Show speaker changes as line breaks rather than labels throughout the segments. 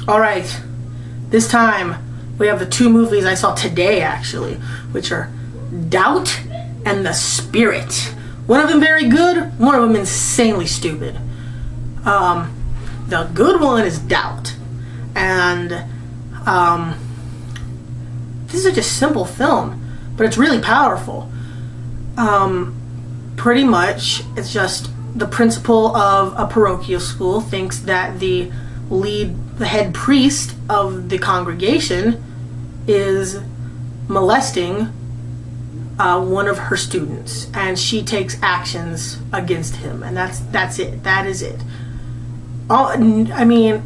All right, this time we have the two movies I saw today, actually, which are Doubt and The Spirit. One of them very good, one of them insanely stupid. The good one is Doubt. And this is such a simple film, but it's really powerful. Pretty much, it's just the principal of a parochial school thinks that the head priest of the congregation is molesting one of her students, and she takes actions against him, and that's it. That is it. I mean,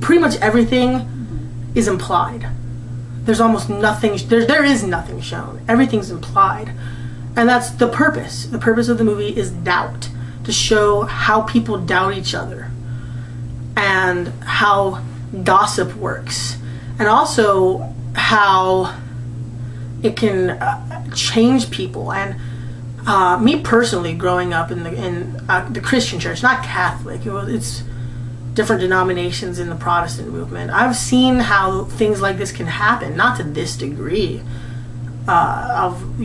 pretty much everything is implied. There's almost nothing. There is nothing shown. Everything's implied, and that's the purpose. The purpose of the movie is doubt, to show how people doubt each other, and how gossip works, and also how it can change people. And me personally, growing up in the Christian church, not Catholic, it's different denominations in the Protestant movement, I've seen how things like this can happen, not to this degree of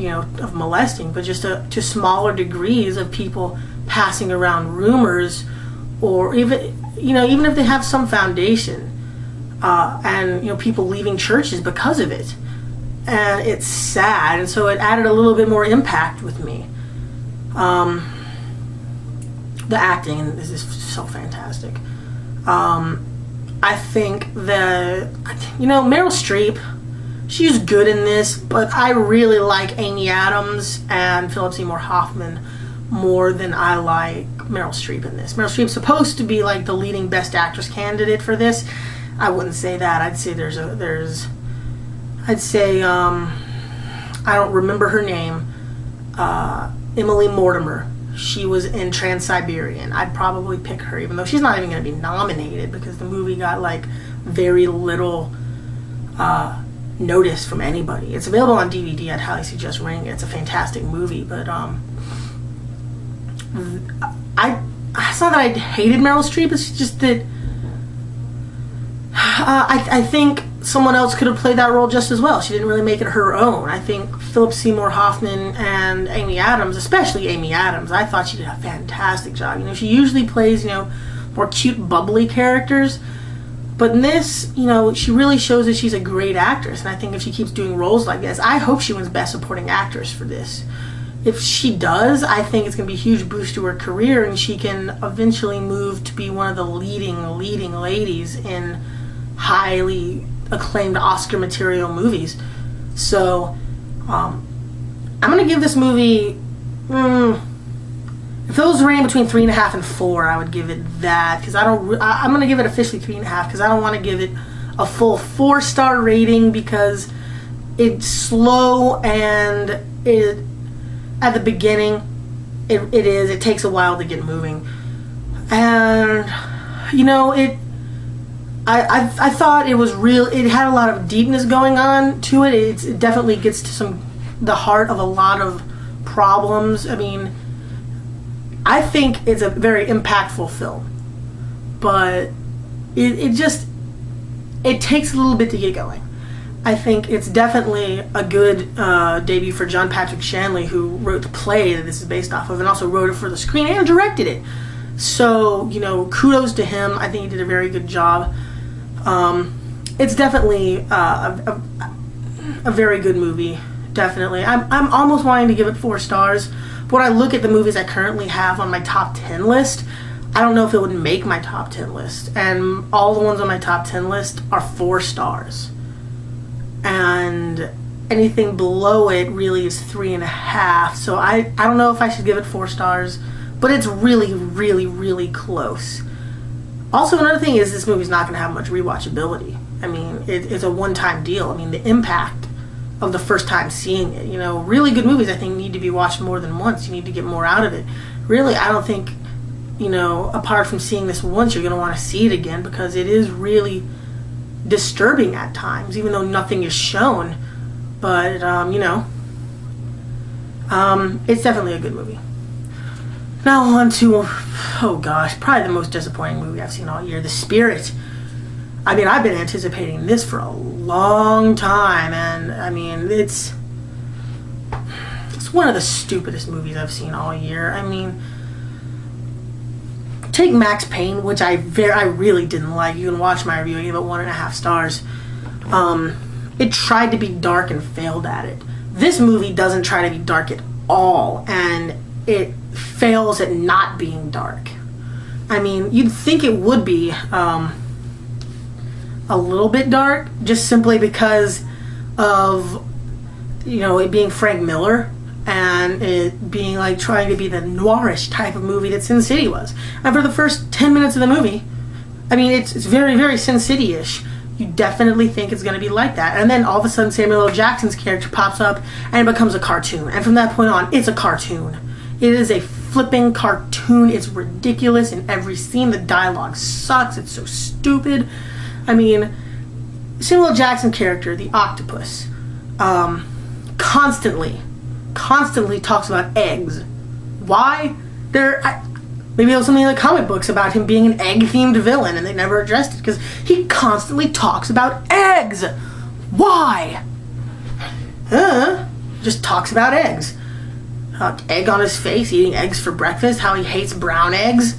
molesting, but just to smaller degrees of people passing around rumors, or even if they have some foundation, and people leaving churches because of it. And it's sad, and so it added a little bit more impact with me. The acting in this is so fantastic. I think that Meryl Streep, she's good in this, but I really like Amy Adams and Philip Seymour Hoffman more than I like Meryl Streep in this. Meryl Streep's supposed to be like the leading Best Actress candidate for this. I wouldn't say that. I'd say I don't remember her name. Emily Mortimer. She was in Trans-Siberian. I'd probably pick her, even though she's not even going to be nominated because the movie got like very little notice from anybody. It's available on DVD. I'd highly suggest renting it. It's a fantastic movie, but it's not that I hated Meryl Streep. It's just that I think someone else could have played that role just as well. She didn't really make it her own. I think Philip Seymour Hoffman and Amy Adams, especially Amy Adams, I thought she did a fantastic job. She usually plays, more cute, bubbly characters. But in this, she really shows that she's a great actress. And I think if she keeps doing roles like this, I hope she wins Best Supporting Actress for this. If she does, I think it's going to be a huge boost to her career, and she can eventually move to be one of the leading ladies in highly acclaimed Oscar material movies. So I'm gonna give this movie if it was rating between 3.5 and 4, I would give it that, because I'm gonna give it officially 3.5 because I don't want to give it a full 4-star rating, because it's slow, and at the beginning it takes a while to get moving, and I thought it was real. It had a lot of deepness going on to it. It definitely gets to the heart of a lot of problems. I mean, I think it's a very impactful film, but it takes a little bit to get going. I think it's definitely a good debut for John Patrick Shanley, who wrote the play that this is based off of, and also wrote it for the screen and directed it. So, kudos to him. I think he did a very good job. It's definitely a very good movie. Definitely. I'm almost wanting to give it 4 stars. But when I look at the movies I currently have on my top 10 list, I don't know if it would make my top 10 list. And all the ones on my top 10 list are 4 stars. And anything below it really is 3.5. So I don't know if I should give it 4 stars. But it's really, really, really close. Also, another thing is this movie's not going to have much rewatchability. I mean, it's a one-time deal. I mean, the impact of the first time seeing it. Really good movies, I think, need to be watched more than once. You need to get more out of it. Really, I don't think, apart from seeing this once, you're going to want to see it again, because it is really disturbing at times, even though nothing is shown. But, it's definitely a good movie. Now on to, probably the most disappointing movie I've seen all year, The Spirit. I mean, I've been anticipating this for a long time, and I mean, it's one of the stupidest movies I've seen all year. I mean, take Max Payne, which I really didn't like. You can watch my review. I gave it 1.5 stars. It tried to be dark and failed at it. This movie doesn't try to be dark at all, and it fails at not being dark. I mean, you'd think it would be a little bit dark, just simply because of, you know, it being Frank Miller and it being like trying to be the noirish type of movie that Sin City was. And for the first 10 minutes of the movie, I mean, it's very, very Sin City-ish. You definitely think it's going to be like that. And then all of a sudden Samuel L. Jackson's character pops up and it becomes a cartoon. And from that point on, it's a cartoon. It is a flipping cartoon. It's ridiculous in every scene. The dialogue sucks. It's so stupid. I mean, Samuel L. Jackson character, the octopus, constantly talks about eggs. Why? Maybe it was something in the comic books about him being an egg-themed villain and they never addressed it, because he constantly talks about eggs. Why? Just talks about eggs. Egg on his face, eating eggs for breakfast, how he hates brown eggs.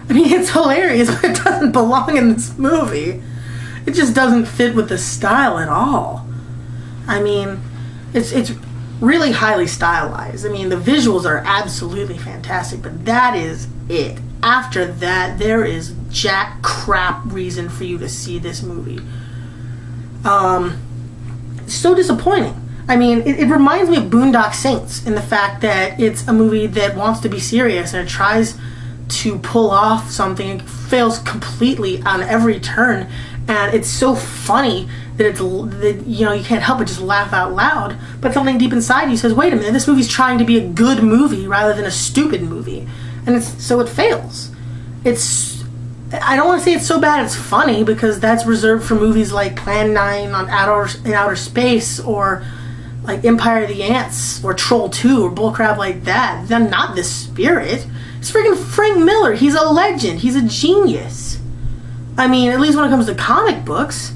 I mean, it's hilarious, but it doesn't belong in this movie. It just doesn't fit with the style at all. I mean, it's really highly stylized. I mean, the visuals are absolutely fantastic, but that is it. After that, there is jack crap reason for you to see this movie. So disappointing. I mean, it reminds me of Boondock Saints in the fact that it's a movie that wants to be serious and it tries to pull off something and fails completely on every turn, and it's so funny that you know, you can't help but just laugh out loud, but something deep inside you says, wait a minute, this movie's trying to be a good movie rather than a stupid movie, and so it fails. I don't want to say it's so bad it's funny, because that's reserved for movies like Plan 9 in outer space, or like Empire of the Ants, or Troll 2, or bullcrap like that. They're not The Spirit. It's freaking Frank Miller. He's a legend. He's a genius. I mean, at least when it comes to comic books.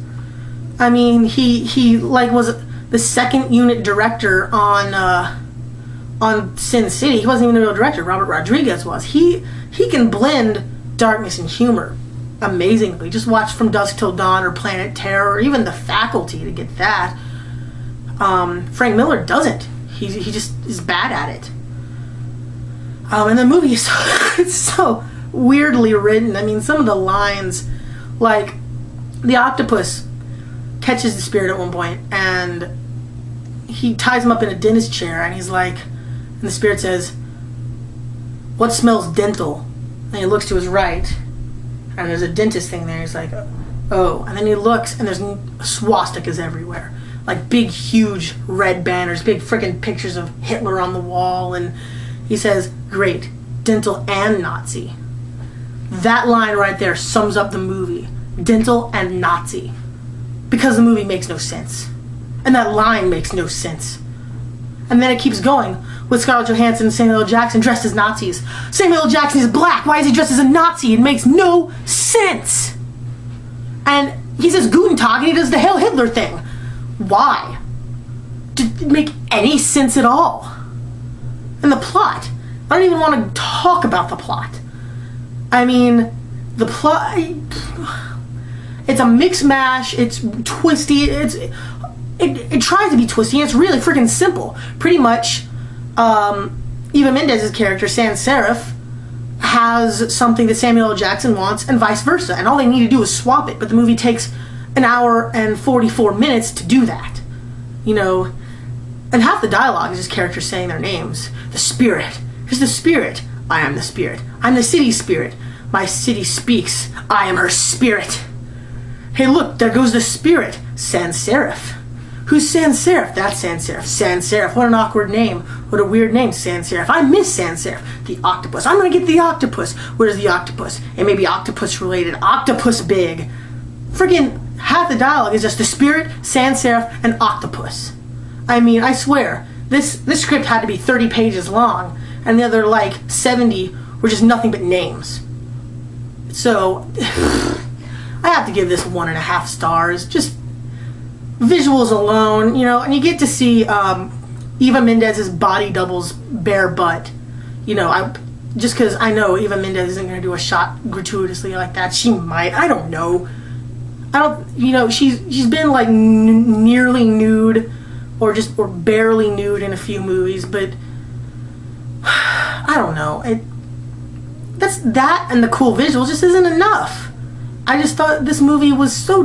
I mean, he like was the second unit director on Sin City. He wasn't even the real director. Robert Rodriguez was. He can blend darkness and humor amazingly. Just watch From Dusk Till Dawn or Planet Terror, or even The Faculty to get that. Frank Miller doesn't. He just is bad at it. And the movie is it's so weirdly written. I mean, some of the lines, like the octopus catches the spirit at one point and he ties him up in a dentist chair, and he's like, and the spirit says, "What smells dental?" And he looks to his right and there's a dentist thing there. He's like, "Oh." And then he looks and there's swastikas everywhere. Like big, huge red banners, big freaking pictures of Hitler on the wall, and he says, "Great, dental and Nazi." That line right there sums up the movie. Dental and Nazi. Because the movie makes no sense. And that line makes no sense. And then it keeps going with Scarlett Johansson and Samuel L. Jackson dressed as Nazis. Samuel L. Jackson is black. Why is he dressed as a Nazi? It makes no sense. And he says Guten Tag and he does the Hail Hitler thing. Why? Did it make any sense at all? And the plot. I don't even want to talk about the plot. I mean, the plot... It's a mix mash. It's twisty. It tries to be twisty. And it's really freaking simple. Pretty much, Eva Mendes's character, Sans Serif, has something that Samuel L. Jackson wants, and vice versa. And all they need to do is swap it. But the movie takes an hour and 44 minutes to do that. You know, and half the dialogue is just characters saying their names. The Spirit. Here's the Spirit. I am the Spirit. I'm the city spirit. My city speaks. I am her spirit. Hey, look, there goes the Spirit. Sans Serif. Who's Sans Serif? That's Sans Serif. Sans Serif. What an awkward name. What a weird name, Sans Serif. I miss Sans Serif. The octopus. I'm gonna get the octopus. Where's the octopus? It may be octopus related. Octopus big. Friggin' half the dialogue is just the Spirit, Sans Serif, and octopus. I mean, I swear, this script had to be 30 pages long, and the other, like, 70 were just nothing but names. So I have to give this 1.5 stars. Just visuals alone, you know, and you get to see Eva Mendes's body double's bare butt. You know, just because I know Eva Mendes isn't going to do a shot gratuitously like that. She might. I don't know. You know, she's been like nearly nude or barely nude in a few movies, but I don't know. That and the cool visuals just isn't enough. I just thought this movie was so